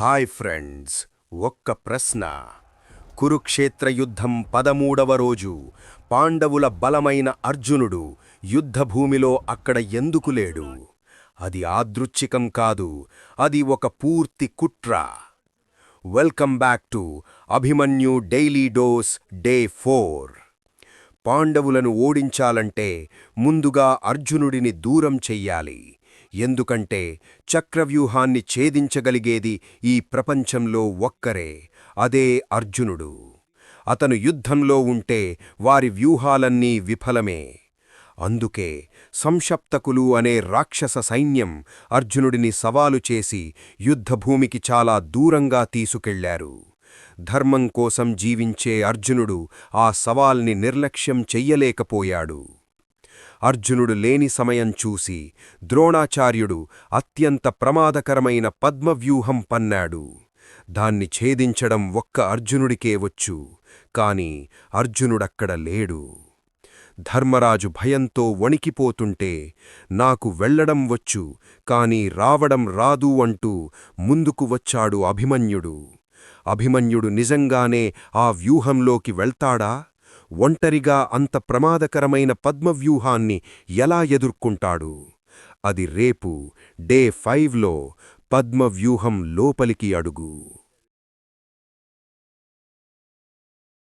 Hi friends, ఒక్క ప్రశ్న. కురుక్షేత్ర యుద్ధం 13వ రోజు పాండవుల బలమైన అర్జునుడు యుద్ధభూమిలో అక్కడ ఎందుకు లేడు? అది యాదృచ్ఛికం కాదు, అది ఒక పూర్తి కుట్ర. Welcome back to Abhimanyu daily dose day 4. పాండవులను ఓడించాలంటే ముందుగా అర్జునుడిని దూరం చెయ్యాలి. ఎందుకంటే చక్రవ్యూహాన్ని ఛేదించగలిగేది ఈ ప్రపంచంలో ఒక్కరే, అదే అర్జునుడు. అతను యుద్ధంలో ఉంటే వారి వ్యూహాలన్నీ విఫలమే. అందుకే సంశప్తకులు అనే రాక్షస సైన్యం అర్జునుడిని సవాలు చేసి యుద్ధభూమికి చాలా దూరంగా తీసుకెళ్లారు. ధర్మం కోసం జీవించే అర్జునుడు ఆ సవాల్ని నిర్లక్ష్యం చెయ్యలేకపోయాడు. అర్జునుడు లేని సమయం చూసి ద్రోణాచార్యుడు అత్యంత ప్రమాదకరమైన పద్మవ్యూహం పన్నాడు. దాన్ని ఛేదించడం ఒక్క అర్జునుడికే వచ్చు, కాని అర్జునుడక్కడ లేడు. ధర్మరాజు భయంతో వణికిపోతుంటే, నాకు వెళ్లడం వచ్చు, కాని రావడం రాదు అంటూ ముందుకు వచ్చాడు అభిమన్యుడు. అభిమన్యుడు నిజంగానే ఆ వ్యూహంలోకి వెళ్తాడా? ఒంటరిగా అంత ప్రమాదకరమైన పద్మవ్యూహాన్ని ఎలా ఎదుర్కొంటాడు? అది రేపు డే 5లో పద్మవ్యూహం లోపలికి అడుగు.